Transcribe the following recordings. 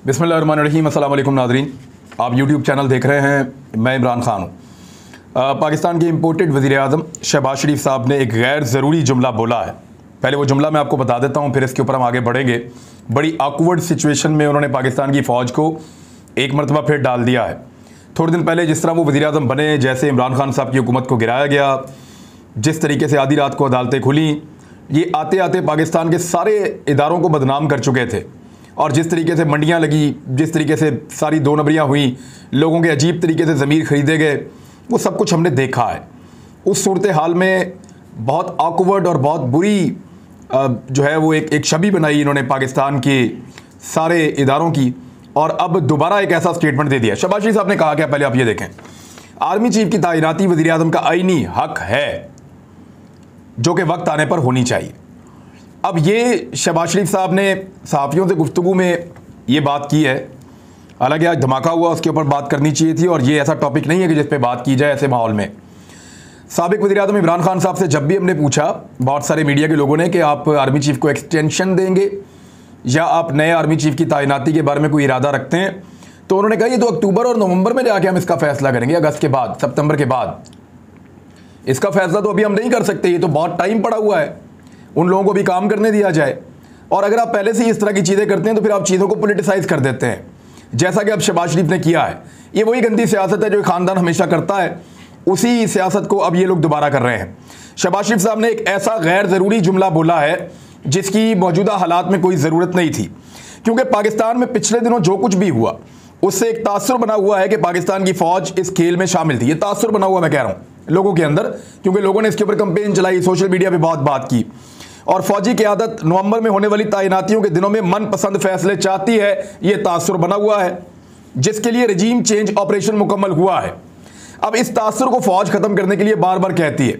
बिस्मिल्लाहिर्रहमानिर्रहीम। अस्सलाम वालेकुम नाज़रीन, आप यूट्यूब चैनल देख रहे हैं, मैं इमरान खान हूँ। पाकिस्तान के इम्पोर्टेड वज़ीर-ए-आज़म शहबाज शरीफ साहब ने एक गैर ज़रूरी जुमला बोला है। पहले वो जुमला मैं आपको बता देता हूँ, फिर इसके ऊपर हम आगे बढ़ेंगे। बड़ी ऑकवर्ड सिचुएशन में उन्होंने पाकिस्तान की फ़ौज को एक मरतबा फिर डाल दिया है। थोड़े दिन पहले जिस तरह वो वज़ीर-ए-आज़म बने, जैसे इमरान खान साहब की हुकूमत को गिराया गया, जिस तरीके से आधी रात को अदालतें खुली, ये आते आते पाकिस्तान के सारे इदारों को बदनाम कर चुके थे। और जिस तरीके से मंडियां लगी, जिस तरीके से सारी दो नंबरियाँ हुई, लोगों के अजीब तरीके से ज़मीर ख़रीदे गए, वो सब कुछ हमने देखा है। उस सूरत हाल में बहुत ऑकवर्ड और बहुत बुरी जो है वो एक छवि बनाई इन्होंने पाकिस्तान के सारे इदारों की। और अब दोबारा एक ऐसा स्टेटमेंट दे दिया। शहबाज शरीफ साहब ने कहा क्या, पहले आप ये देखें। आर्मी चीफ की तैनाती वज़ीर-ए-आज़म का आईनी हक है, जो कि वक्त आने पर होनी चाहिए। अब ये शहबाज शरीफ साहब ने सहाफ़ियों से गुफ्तगू में ये बात की है। हालांकि आज धमाका हुआ, उसके ऊपर बात करनी चाहिए थी, और ये ऐसा टॉपिक नहीं है कि जिस पे बात की जाए ऐसे माहौल में। साबिक़ वज़ीर-ए-आज़म इमरान खान साहब से जब भी हमने पूछा, बहुत सारे मीडिया के लोगों ने, कि आप आर्मी चीफ को एक्सटेंशन देंगे या आप नए आर्मी चीफ की तैनाती के बारे में कोई इरादा रखते हैं, तो उन्होंने कहा ये तो अक्टूबर और नवंबर में जाके हम इसका फैसला करेंगे, अगस्त के बाद, सितंबर के बाद। इसका फैसला तो अभी हम नहीं कर सकते, ये तो बहुत टाइम पड़ा हुआ है, उन लोगों को भी काम करने दिया जाए। और अगर आप पहले से ही इस तरह की चीज़ें करते हैं तो फिर आप चीज़ों को पोलिटिसाइज कर देते हैं, जैसा कि अब शहबाज शरीफ ने किया है। ये वही गंदी सियासत है जो ख़ानदान हमेशा करता है, उसी सियासत को अब ये लोग दोबारा कर रहे हैं। शहबाज शरीफ साहब ने एक ऐसा गैर ज़रूरी जुमला बोला है जिसकी मौजूदा हालात में कोई ज़रूरत नहीं थी, क्योंकि पाकिस्तान में पिछले दिनों जो कुछ भी हुआ उससे एक तासुर बना हुआ है कि पाकिस्तान की फ़ौज इस खेल में शामिल थी। ये तासुर बना हुआ, मैं कह रहा हूँ, लोगों के अंदर, क्योंकि लोगों ने इसके ऊपर कंपेन चलाई, सोशल मीडिया पे बहुत बात की। और फौजी क़यादत नवंबर में होने वाली तैनातियों के दिनों में मनपसंद फैसले चाहती है, ये तासुर बना हुआ है, जिसके लिए रजीम चेंज ऑपरेशन मुकम्मल हुआ है। अब इस तासुर को फ़ौज ख़त्म करने के लिए बार बार कहती है,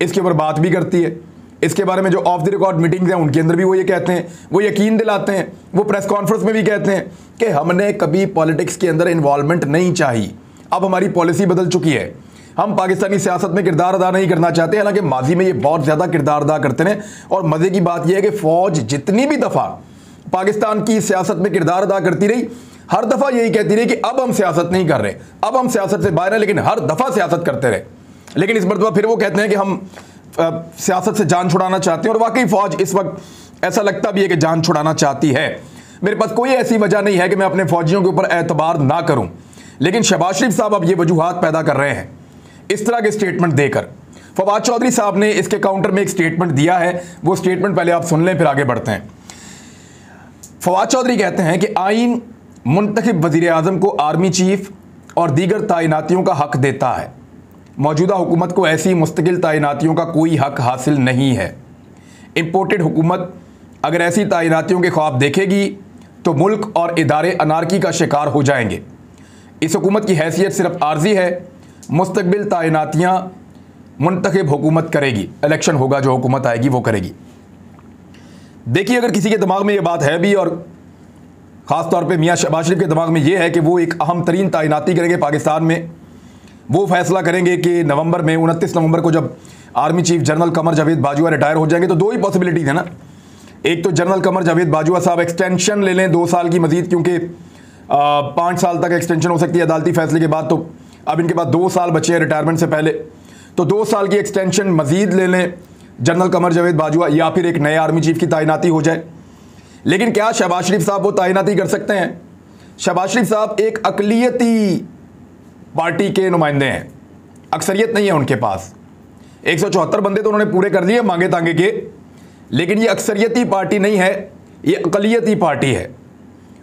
इसके ऊपर बात भी करती है, इसके बारे में जो ऑफ द रिकॉर्ड मीटिंग्स हैं उनके अंदर भी वो ये कहते हैं, वो यकीन दिलाते हैं, वो प्रेस कॉन्फ्रेंस में भी कहते हैं कि हमने कभी पॉलिटिक्स के अंदर इन्वॉल्वमेंट नहीं चाहिए, अब हमारी पॉलिसी बदल चुकी है, हम पाकिस्तानी सियासत में किरदार अदा नहीं करना चाहते। हालांकि माजी में ये बहुत ज़्यादा किरदार अदा करते हैं। और मज़े की बात यह है कि फ़ौज जितनी भी दफ़ा पाकिस्तान की सियासत में किरदार अदा करती रही, हर दफ़ा यही कहती रही कि अब हम सियासत नहीं कर रहे, अब हम सियासत से बाहर हैं, लेकिन हर दफ़ा सियासत करते रहे। लेकिन इस मरतबा फिर वो कहते हैं कि हम सियासत से जान छुड़ाना चाहते हैं। और वाकई फ़ौज इस वक्त ऐसा लगता भी है कि जान छुड़ाना चाहती है। मेरे पास कोई ऐसी वजह नहीं है कि मैं अपने फ़ौजियों के ऊपर एतबार ना करूँ, लेकिन शहबाज शरीफ साहब अब ये वजूहात पैदा कर रहे हैं इस तरह के स्टेटमेंट देकर। फवाद चौधरी साहब ने इसके काउंटर में एक स्टेटमेंट दिया है, वो स्टेटमेंट पहले आप सुन लें, फिर आगे बढ़ते हैं। फवाद चौधरी कहते हैं कि आईन मुंतखब वज़ीर-ए-आज़म को आर्मी चीफ और दीगर तैनातियों का हक देता है। मौजूदा हुकूमत को ऐसी मुस्तकिल तैनातियों का कोई हक हासिल नहीं है। इम्पोर्टेड हुकूमत अगर ऐसी तैनातियों के ख्वाब देखेगी तो मुल्क और इदारे अनारकी का शिकार हो जाएंगे। इस हुकूमत की हैसियत सिर्फ आर्जी है, मुस्तकबिल तैनातियाँ मुंतखब हुकूमत करेगी, इलेक्शन होगा, जो हुकूमत आएगी वो करेगी। देखिए, अगर किसी के दिमाग में ये बात है भी, और ख़ास तौर पे मियाँ शहबाज शरीफ के दिमाग में ये है कि वो एक अहम तरीन तैनाती करेंगे पाकिस्तान में, वो फैसला करेंगे कि नवंबर में 29 नवंबर को जब army chief general Qamar Javed Bajwa retire हो जाएंगे, तो दो ही पॉसिबिलिटीज़ है ना। एक तो जनरल कमर जावेद बाजवा साहब एक्सटेंशन ले लें 2 साल की मजीद, क्योंकि 5 साल तक एक्सटेंशन हो सकती है अदालती फैसले के बाद। तो अब इनके पास 2 साल बचे हैं रिटायरमेंट से पहले, तो 2 साल की एक्सटेंशन मजीद ले लें जनरल कमर जावेद बाजवा, या फिर एक नए आर्मी चीफ की तैनाती हो जाए। लेकिन क्या शहबाज शरीफ साहब वो तैनाती कर सकते हैं? शहबाज शरीफ साहब एक अक़लियती पार्टी के नुमाइंदे हैं, अक्सरियत नहीं है उनके पास। 174 बंदे तो उन्होंने पूरे कर लिए मांगे तांगे के, लेकिन ये अक्सरियती पार्टी नहीं है, ये अक़लियती पार्टी है।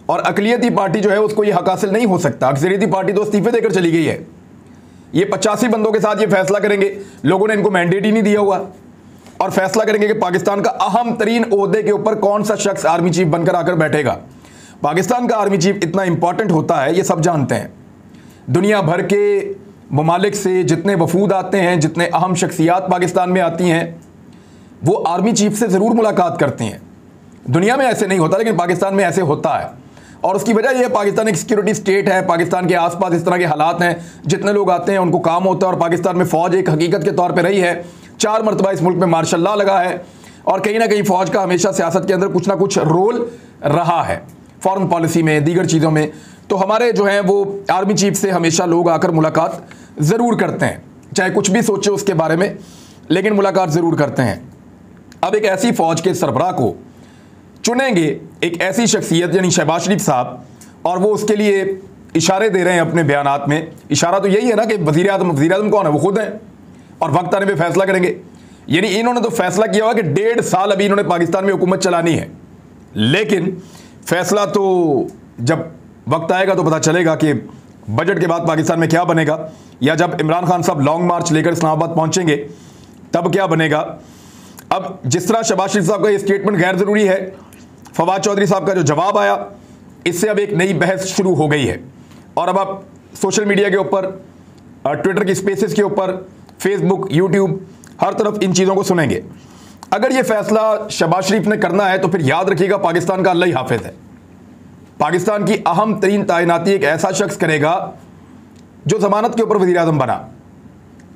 और अक़लियती पार्टी जो है उसको ये हक हासिल नहीं हो सकता। अक्सरियती पार्टी तो इस्तीफे देकर चली गई है। ये 85 बंदों के साथ ये फैसला करेंगे, लोगों ने इनको मैंडेट ही नहीं दिया हुआ, और फैसला करेंगे कि पाकिस्तान का अहम तरीन ओहदे के ऊपर कौन सा शख्स आर्मी चीफ बनकर आकर बैठेगा। पाकिस्तान का आर्मी चीफ इतना इंपॉर्टेंट होता है, ये सब जानते हैं। दुनिया भर के ममालिक से जितने वफूद आते हैं, जितने अहम शख्सियात पाकिस्तान में आती हैं, वो आर्मी चीफ से ज़रूर मुलाकात करती हैं। दुनिया में ऐसे नहीं होता, लेकिन पाकिस्तान में ऐसे होता है। और उसकी वजह यह है, पाकिस्तान एक सिक्योरिटी स्टेट है, पाकिस्तान के आसपास इस तरह के हालात हैं, जितने लोग आते हैं उनको काम होता है। और पाकिस्तान में फ़ौज एक हकीकत के तौर पर रही है, 4 मरतबा इस मुल्क में मार्शल लॉ लगा है, और कहीं ना कहीं फ़ौज का हमेशा सियासत के अंदर कुछ ना कुछ रोल रहा है। फॉरेन पॉलिसी में, दीगर चीज़ों में, तो हमारे जो हैं वो आर्मी चीफ से हमेशा लोग आकर मुलाकात ज़रूर करते हैं, चाहे कुछ भी सोचे उसके बारे में, लेकिन मुलाकात ज़रूर करते हैं। अब एक ऐसी फ़ौज के सरबराह को चुनेंगे, एक ऐसी शख्सियत यानी शहबाज शरीफ साहब, और वो उसके लिए इशारे दे रहे हैं अपने बयानात में। इशारा तो यही है ना कि वज़ीर आज़म कौन है, वो खुद हैं, और वक्त आने पे फैसला करेंगे। यानी इन्होंने तो फैसला किया हुआ कि 1.5 साल अभी इन्होंने पाकिस्तान में हुकूमत चलानी है, लेकिन फैसला तो जब वक्त आएगा तो पता चलेगा कि बजट के बाद पाकिस्तान में क्या बनेगा, या जब इमरान खान साहब लॉन्ग मार्च लेकर इस्लामाबाद पहुंचेंगे तब क्या बनेगा। अब जिस तरह शहबाज शरीफ साहब का ये स्टेटमेंट गैर ज़रूरी है, फवाद चौधरी साहब का जो जवाब आया, इससे अब एक नई बहस शुरू हो गई है। और अब आप सोशल मीडिया के ऊपर, ट्विटर की स्पेसेस के ऊपर, फेसबुक, यूट्यूब, हर तरफ इन चीज़ों को सुनेंगे। अगर ये फैसला शहबाज शरीफ ने करना है तो फिर याद रखिएगा, पाकिस्तान का अल्लाह ही हाफिज है। पाकिस्तान की अहम तरीन तैनाती एक ऐसा शख्स करेगा जो ज़मानत के ऊपर वज़ीर आज़म बना,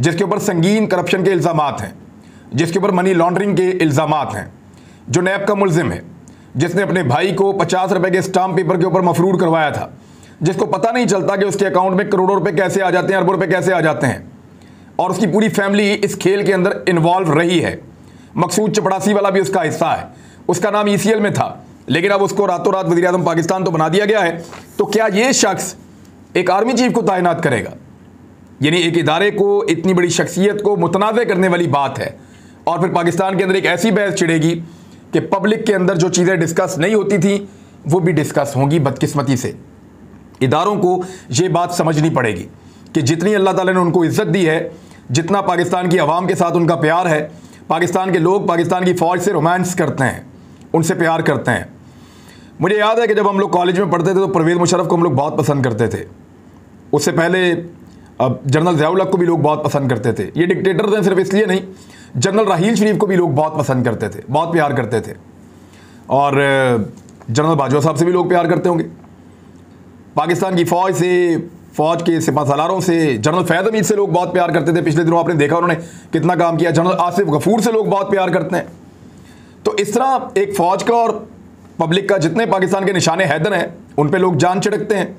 जिसके ऊपर संगीन करप्शन के इल्ज़ामात हैं, जिसके ऊपर मनी लॉन्ड्रिंग के इल्ज़ामात हैं, जो नैब का मुल्ज़िम है, जिसने अपने भाई को 50 रुपए के स्टाम्प पेपर के ऊपर मफरूर करवाया था, जिसको पता नहीं चलता कि उसके अकाउंट में करोड़ों रुपए कैसे आ जाते हैं, अरबों रुपए कैसे आ जाते हैं, और उसकी पूरी फैमिली इस खेल के अंदर इन्वॉल्व रही है। मकसूद चपड़ासी वाला भी उसका हिस्सा है, उसका नाम ECL में था, लेकिन अब उसको रातों रात वज़ीर आज़म पाकिस्तान तो बना दिया गया है। तो क्या ये शख्स एक आर्मी चीफ को तैनात करेगा? यानी एक इदारे को, इतनी बड़ी शख्सियत को मुतनाज़ करने वाली बात है। और फिर पाकिस्तान के अंदर एक ऐसी बहस छिड़ेगी कि पब्लिक के अंदर जो चीज़ें डिस्कस नहीं होती थी वो भी डिस्कस होंगी। बदकिस्मती से इदारों को ये बात समझनी पड़ेगी कि जितनी अल्लाह ताला ने उनको इज़्ज़त दी है, जितना पाकिस्तान की आवाम के साथ उनका प्यार है, पाकिस्तान के लोग पाकिस्तान की फ़ौज से रोमांस करते हैं, उनसे प्यार करते हैं। मुझे याद है कि जब हम लोग कॉलेज में पढ़ते थे तो परवेज़ मुशर्रफ को हम लोग बहुत पसंद करते थे। उससे पहले जनरल ज़िया उल हक को भी लोग बहुत पसंद करते थे। ये डिक्टेटर थे सिर्फ इसलिए नहीं, जनरल राहील शरीफ को भी लोग बहुत पसंद करते थे, बहुत प्यार करते थे। और जनरल बाजवा साहब से भी लोग प्यार करते होंगे। पाकिस्तान की फ़ौज से, फ़ौज के सिपह सालारों से, जनरल फैज़ हमीद से लोग बहुत प्यार करते थे। पिछले दिनों आपने देखा उन्होंने कितना काम किया। जनरल आसिफ गफूर से लोग बहुत प्यार करते हैं। तो इस तरह एक फ़ौज का और पब्लिक का, जितने पाकिस्तान के निशाने हैदर हैं उन पे लोग जान छिड़कते हैं।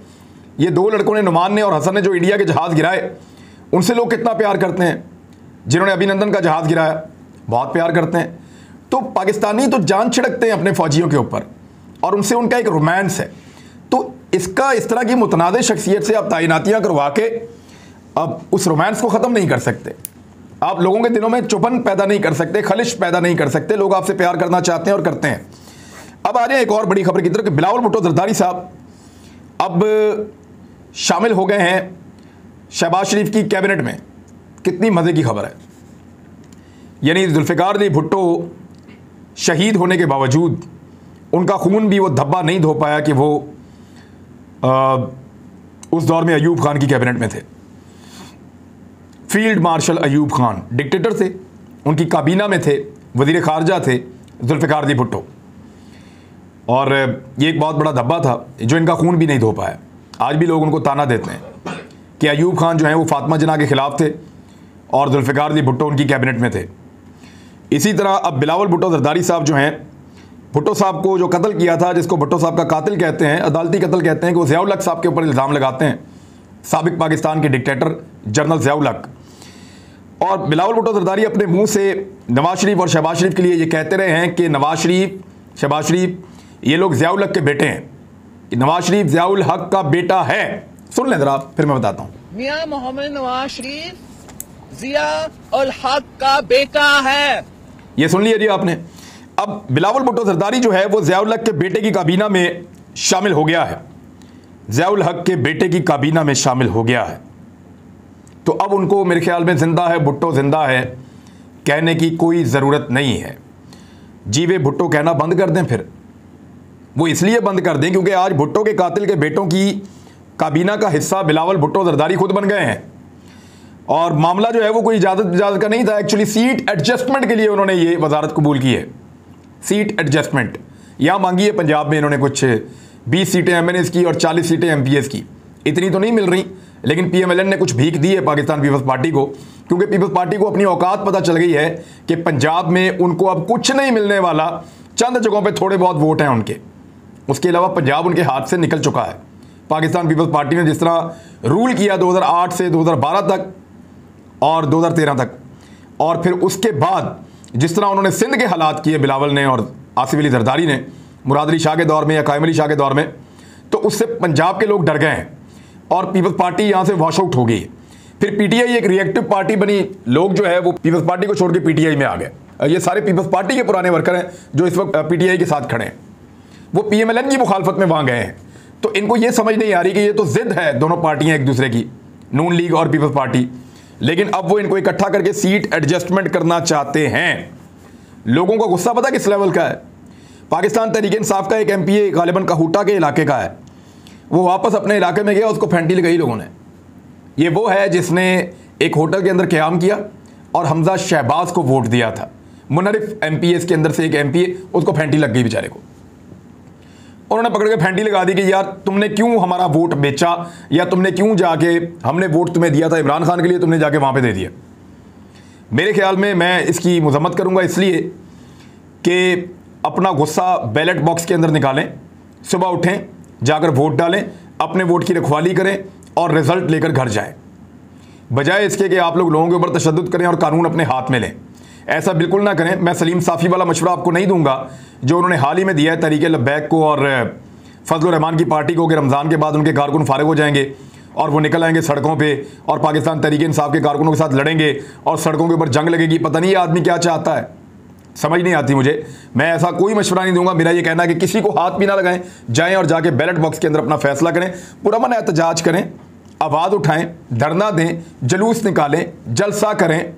ये दो लड़कों ने, नुमान ने और हसन ने, जो इंडिया के जहाज़ गिराए, उनसे लोग कितना प्यार करते हैं। जिन्होंने अभिनंदन का जहाज़ गिराया, बहुत प्यार करते हैं। तो पाकिस्तानी तो जान छिड़कते हैं अपने फ़ौजियों के ऊपर, और उनसे उनका एक रोमांस है। तो इसका, इस तरह की मुतनाज़ शख्सियत से आप तैनातियाँ करवा के अब उस रोमांस को ख़त्म नहीं कर सकते। आप लोगों के दिलों में चुभन पैदा नहीं कर सकते, खलिश पैदा नहीं कर सकते। लोग आपसे प्यार करना चाहते हैं और करते हैं। अब आ जाए एक और बड़ी खबर की तरफ कि बिलावल भुट्टो जरदारी साहब अब शामिल हो गए हैं शहबाज शरीफ की कैबिनेट में। कितनी मज़े की खबर है। यानी जुल्फ़िकार अली भुट्टो शहीद होने के बावजूद उनका खून भी वो धब्बा नहीं धो पाया कि वो उस दौर में अयूब खान की कैबिनेट में थे। Field marshal Ayub Khan dictator थे, उनकी काबीना में थे, वज़ीर ख़ारजा थे जुल्फ़िकार अली भुट्टो। और ये एक बहुत बड़ा धब्बा था जो इनका खून भी नहीं धो पाया। आज भी लोग उनको ताना देते हैं कि अयूब खान जो हैं वो फ़ातिमा जिन्ना के ख़िलाफ़ थे और जुल्फ़िकार अली भुट्टो उनकी कैबिनेट में थे। इसी तरह अब बिलावल भुट्टो जरदारी साहब जो हैं, भुट्टो साहब को जो कत्ल किया था, जिसको भुट्टो साहब का कातिल कहते हैं, अदालती कत्ल कहते हैं, कि वो ज़िया उल हक साहब के ऊपर इल्ज़ाम लगाते हैं, साबिक़ पाकिस्तान के डिक्टेटर जनरल ज़िया उल हक। और बिलावल भुट्टो जरदारी अपने मुँह से नवाज शरीफ और शहबाज शरीफ के लिए ये कहते रहे हैं कि नवाज शरीफ, शहबाज शरीफ, ये लोग ज़िया उल हक के बेटे हैं। नवाज शरीफ ज़िया उल हक का बेटा है। सुन लें ज़रा, फिर मैं बताता हूँ। मियां मोहम्मद नवाज शरीफ ज़िया उल हक का बेटा है। ये सुन लिया जी आपने। अब बिलावल भुट्टो जरदारी जो है वो ज़िया उल हक के बेटे की काबीना में शामिल हो गया है। ज़िया उल हक के बेटे की काबीना में शामिल हो गया है। तो अब उनको मेरे ख्याल में जिंदा है, भुट्टो जिंदा है कहने की कोई ज़रूरत नहीं है। जीवे भुट्टो कहना बंद कर दें। फिर वो इसलिए बंद कर दें क्योंकि आज भुट्टो के कातिल के बेटों की काबीना का हिस्सा बिलावल भुट्टो जरदारी खुद बन गए हैं। और मामला जो है वो कोई इजाज़त का नहीं था। एक्चुअली सीट एडजस्टमेंट के लिए उन्होंने ये वजारत कबूल की है। सीट एडजस्टमेंट यहाँ मांगी है पंजाब में इन्होंने, कुछ 20 सीटें MNAs की और 40 सीटें MPs की। इतनी तो नहीं मिल रही, लेकिन PMLN ने कुछ भीख दी है पाकिस्तान पीपल्स पार्टी को, क्योंकि पीपल्स पार्टी को अपनी औकात पता चल गई है कि पंजाब में उनको अब कुछ नहीं मिलने वाला। चंद जगहों पे थोड़े बहुत वोट हैं उनके, उसके अलावा पंजाब उनके हाथ से निकल चुका है। पाकिस्तान पीपल्स पार्टी ने जिस तरह रूल किया 2008 से 2012 तक और 2013 तक, और फिर उसके बाद जिस तरह उन्होंने सिंध के हालात किए बिलावल ने और आसिफ अली जरदारी ने मुराद अली शाह के दौर में या कायम अली शाह के दौर में, तो उससे पंजाब के लोग डर गए हैं और पीपल्स पार्टी यहाँ से वॉश आउट हो गई। फिर पीटीआई एक रिएक्टिव पार्टी बनी, लोग जो है वो पीपल्स पार्टी को छोड़ के पीटीआई में आ गए। ये सारे पीपल्स पार्टी के पुराने वर्कर हैं जो इस वक्त पीटीआई के साथ खड़े हैं, वो पीएमएलएन की मुखालफत में वहाँ गए हैं। तो इनको ये समझ नहीं आ रही कि ये तो जिद है दोनों पार्टियां एक दूसरे की, नून लीग और पीपल्स पार्टी, लेकिन अब वो इनको इकट्ठा करके सीट एडजस्टमेंट करना चाहते हैं। लोगों का गुस्सा पता किस लेवल का है? पाकिस्तान तहरीक इंसाफ का एक एमपीए गालिबन कहूटा के इलाके का है, वो वापस अपने इलाके में गया, उसको फेंटी लगाई लोगों ने। ये वो है जिसने एक होटल के अंदर क़याम किया और हमजा शहबाज को वोट दिया था। मुनरिफ एमपीएस के अंदर से एक एमपीए, उसको फेंटी लग गई बेचारे को। उन्होंने पकड़ के फेंटी लगा दी कि यार तुमने क्यों हमारा वोट बेचा, या तुमने क्यों जाके, हमने वोट तुम्हें दिया था इमरान खान के लिए, तुमने जाके वहाँ पे दे दिया। मेरे ख्याल में मैं इसकी मजम्मत करूँगा इसलिए कि अपना गुस्सा बैलेट बॉक्स के अंदर निकालें, सुबह उठें, जाकर वोट डालें, अपने वोट की रखवाली करें और रिजल्ट लेकर घर जाएं, बजाय इसके कि आप लोग लोगों के ऊपर तशद्दुद करें और कानून अपने हाथ में लें। ऐसा बिल्कुल ना करें। मैं सलीम साफ़ी वाला मशवरा आपको नहीं दूंगा जो उन्होंने हाल ही में दिया है तहरीक लब्बैक को और फजल रहमान की पार्टी को, कि रमज़ान के बाद उनके कारकुन फारिग हो जाएंगे और वो निकल आएंगे सड़कों पे और पाकिस्तान तहरीक इंसाफ के कारकुनों के साथ लड़ेंगे और सड़कों के ऊपर जंग लगेगी। पता नहीं ये आदमी क्या चाहता है, समझ नहीं आती मुझे। मैं ऐसा कोई मशवरा नहीं दूंगा। मेरा ये कहना है कि किसी को हाथ भी ना लगाएं, जाएं और जाके बैलेट बॉक्स के अंदर अपना फैसला करें, पुरअमन एहतजाज करें, आवाज़ उठाएं, धरना दें, जुलूस निकालें, जलसा करें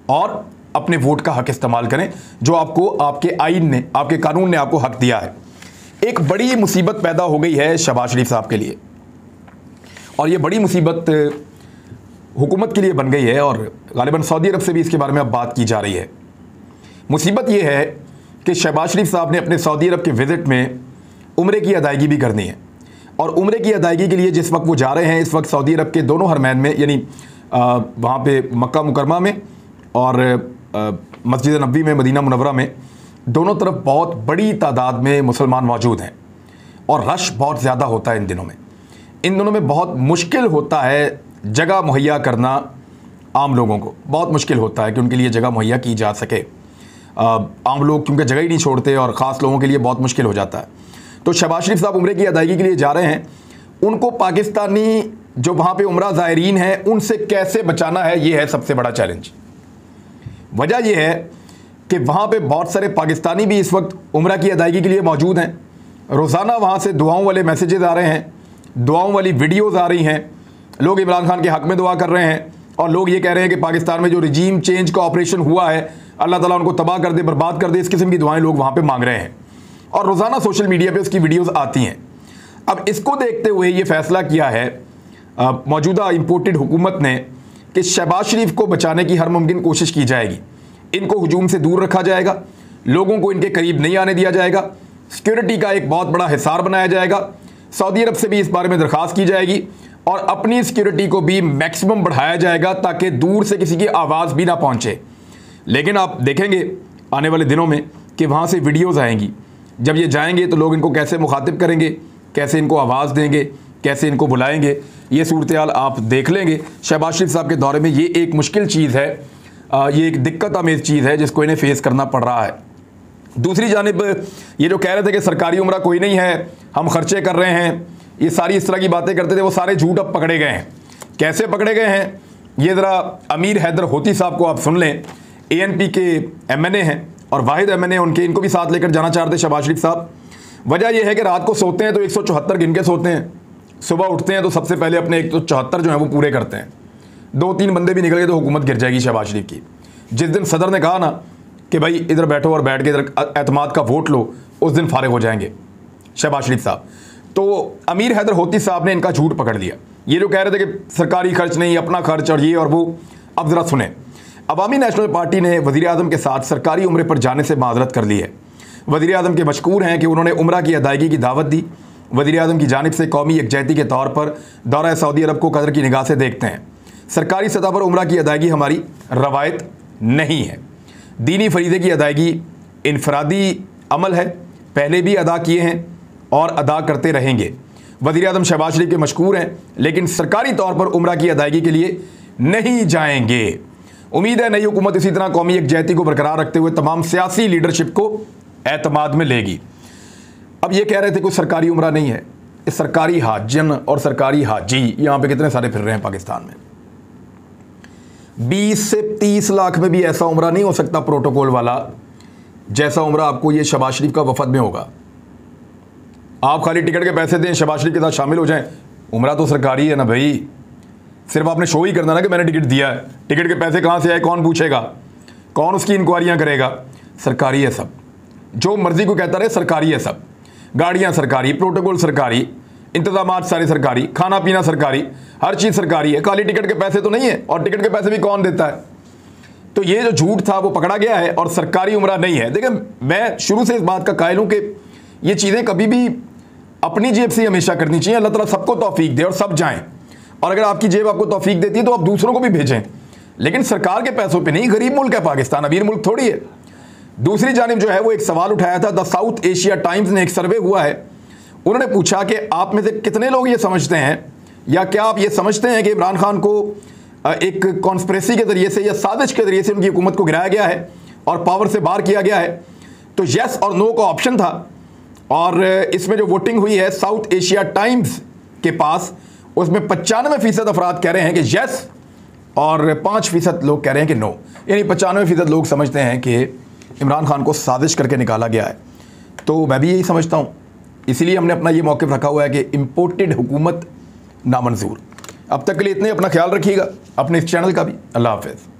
और अपने वोट का हक इस्तेमाल करें जो आपको आपके आइन ने, आपके कानून ने आपको हक दिया है। एक बड़ी मुसीबत पैदा हो गई है शहबाज शरीफ साहब के लिए, और ये बड़ी मुसीबत हुकूमत के लिए बन गई है और गालिबन सऊदी अरब से भी इसके बारे में अब बात की जा रही है। मुसीबत ये है कि शहबाज शरीफ साहब ने अपने सऊदी अरब के विज़िट में उम्रे की अदायगी भी करनी है, और उम्रे की अदायगी के लिए जिस वक्त वो जा रहे हैं, इस वक्त सऊदी अरब के दोनों हरमैन में, यानी वहाँ पे मक्का मुकरमा में और मस्जिद नबवी में, मदीना मुनव्वरा में, दोनों तरफ बहुत बड़ी तादाद में मुसलमान मौजूद हैं और रश बहुत ज़्यादा होता है इन दिनों में। इन दिनों में बहुत मुश्किल होता है जगह मुहैया करना, आम लोगों को बहुत मुश्किल होता है कि उनके लिए जगह मुहैया की जा सके। आम लोग क्योंकि जगह ही नहीं छोड़ते और ख़ास लोगों के लिए बहुत मुश्किल हो जाता है। तो शहबाज शरीफ साहब उम्रे की अदायगी के लिए जा रहे हैं, उनको पाकिस्तानी जो वहाँ पे उम्रा ज़ायरीन हैं उनसे कैसे बचाना है, ये है सबसे बड़ा चैलेंज। वजह यह है कि वहाँ पे बहुत सारे पाकिस्तानी भी इस वक्त उम्रा की अदायगी के लिए मौजूद हैं। रोज़ाना वहाँ से दुआओं वाले मैसेजेस आ रहे हैं, दुआओं वाली वीडियोज़ आ रही हैं, लोग इमरान खान के हक़ में दुआ कर रहे हैं और लोग ये कह रहे हैं कि पाकिस्तान में जो रिजीम चेंज का ऑपरेशन हुआ है, अल्लाह ताला उनको तबाह कर दे, बर्बाद कर दे। इस किस्म की दुआएं लोग वहाँ पे मांग रहे हैं और रोज़ाना सोशल मीडिया पे उसकी वीडियोस आती हैं। अब इसको देखते हुए ये फ़ैसला किया है मौजूदा इम्पोर्टेड हुकूमत ने कि शहबाज शरीफ को बचाने की हर मुमकिन कोशिश की जाएगी, इनको हुजूम से दूर रखा जाएगा, लोगों को इनके करीब नहीं आने दिया जाएगा, सिक्योरिटी का एक बहुत बड़ा हिसार बनाया जाएगा। सऊदी अरब से भी इस बारे में दरख्वास्त की जाएगी और अपनी सिक्योरिटी को भी मैक्सिमम बढ़ाया जाएगा ताकि दूर से किसी की आवाज़ भी ना पहुँचे। लेकिन आप देखेंगे आने वाले दिनों में कि वहाँ से वीडियोज़ आएंगी, जब ये जाएंगे तो लोग इनको कैसे मुखातिब करेंगे, कैसे इनको आवाज़ देंगे, कैसे इनको बुलाएंगे, ये सूरत हाल आप देख लेंगे। शहबाज शरीफ साहब के दौरे में ये एक मुश्किल चीज़ है, ये एक दिक्कत आमेज़ चीज़ है जिसको इन्हें फेस करना पड़ रहा है। दूसरी जानिब ये जो कह रहे थे कि सरकारी उम्रा कोई नहीं है, हम खर्चे कर रहे हैं, ये सारी इस तरह की बातें करते थे, वो सारे झूठ अब पकड़े गए हैं। कैसे पकड़े गए हैं ये ज़रा अमीर हैदर होती साहब को आप सुन लें। ANP के MNA हैं और वाहिद MNA उनके, इनको भी साथ लेकर जाना चाहते शहबाज शरीफ साहब। वजह यह है कि रात को सोते हैं तो 174 गिन के सोते हैं, सुबह उठते हैं तो सबसे पहले अपने 174 जो हैं वो पूरे करते हैं। 2-3 बंदे भी निकल गए तो हुकूमत गिर जाएगी शहबाज शरीफ की। जिस दिन सदर ने कहा ना कि भाई इधर बैठो और बैठ के इधर एतमाद का वोट लो, उस दिन फारिग हो जाएंगे शहबाज शरीफ साहब। तो अमीर हैदर होती साहब ने इनका झूठ पकड़ लिया। ये जो कह रहे थे कि सरकारी खर्च नहीं, अपना खर्च और ये और वो, अब ज़रा सुने। अवामी नेशनल पार्टी ने वज़ीर आज़म के साथ सरकारी उम्रे पर जाने से माजरत कर ली है। वज़ीर आज़म के मशकूर हैं कि उन्होंने उम्रा की अदायगी की दावत दी। वज़ीर आज़म की जानिब से कौमी यकजहती के तौर पर दौरा सऊदी अरब को कदर की निगाह से देखते हैं। सरकारी सतह पर उम्रा की अदायगी हमारी रवायत नहीं है। दीनी फरीज़े की अदायगी इनफरादी अमल है, पहले भी अदा किए हैं और अदा करते रहेंगे। वज़ीर-ए-आज़म शहबाज शरीफ के मशकूर हैं, लेकिन सरकारी तौर पर उम्रा की अदायगी के लिए नहीं जाएंगे। उम्मीद है नई हुकूमत इसी तरह कौमी यकजहती को बरकरार रखते हुए तमाम सियासी लीडरशिप को एतमाद में लेगी। अब ये कह रहे थे कोई सरकारी उम्रा नहीं है, सरकारी हाजन और सरकारी हाजी यहाँ पे कितने सारे फिर रहे हैं पाकिस्तान में। 20 से 30 लाख में भी ऐसा उम्रा नहीं हो सकता प्रोटोकॉल वाला जैसा उम्रा आपको ये शहबाज शरीफ का वफद में होगा। आप खाली टिकट के पैसे दें, शहबाज शरीफ के साथ शामिल हो जाएं, उम्रा तो सरकारी है ना भाई। सिर्फ आपने शो ही करना ना कि मैंने टिकट दिया है, टिकट के पैसे कहाँ से आए, कौन पूछेगा, कौन उसकी इंक्वायरियाँ करेगा। सरकारी है सब, जो मर्जी को कहता रहे सरकारी है सब। गाड़ियाँ सरकारी, प्रोटोकॉल सरकारी, इंतजामात सारे सरकारी, खाना पीना सरकारी, हर चीज़ सरकारी है। खाली टिकट के पैसे तो नहीं है, और टिकट के पैसे भी कौन देता है। तो ये जो झूठ था वो पकड़ा गया है और सरकारी उम्रा नहीं है। देखिए, मैं शुरू से इस बात का कायल हूँ कि ये चीज़ें कभी भी अपनी जेब से हमेशा करनी चाहिए। अल्लाह ताला सबको तौफीक दे और सब जाएं, और अगर आपकी जेब आपको तौफीक देती है तो आप दूसरों को भी भेजें, लेकिन सरकार के पैसों पे नहीं। गरीब मुल्क है पाकिस्तान, अमीर मुल्क थोड़ी है। दूसरी जानिब जो है वो एक सवाल उठाया था, द साउथ एशिया टाइम्स ने एक सर्वे हुआ है, उन्होंने पूछा कि आप में से कितने लोग ये समझते हैं या क्या आप ये समझते हैं कि इमरान खान को एक कॉन्स्पिरेसी के ज़रिए से या साजिश के ज़रिए से उनकी हुकूमत को गिराया गया है और पावर से बाहर किया गया है। तो येस और नो का ऑप्शन था, और इसमें जो वोटिंग हुई है साउथ एशिया टाइम्स के पास, उसमें 95% अफराद कह रहे हैं कि येस और 5% लोग कह रहे हैं कि नो। यानी 95% लोग समझते हैं कि इमरान खान को साजिश करके निकाला गया है। तो मैं भी यही समझता हूँ, इसीलिए हमने अपना ये मौक़िफ़ रखा हुआ है कि इम्पोर्टेड हुकूमत नामंजूर। अब तक के लिए इतने, अपना ख्याल रखिएगा, अपने इस चैनल का भी। अल्लाह हाफ़िज़।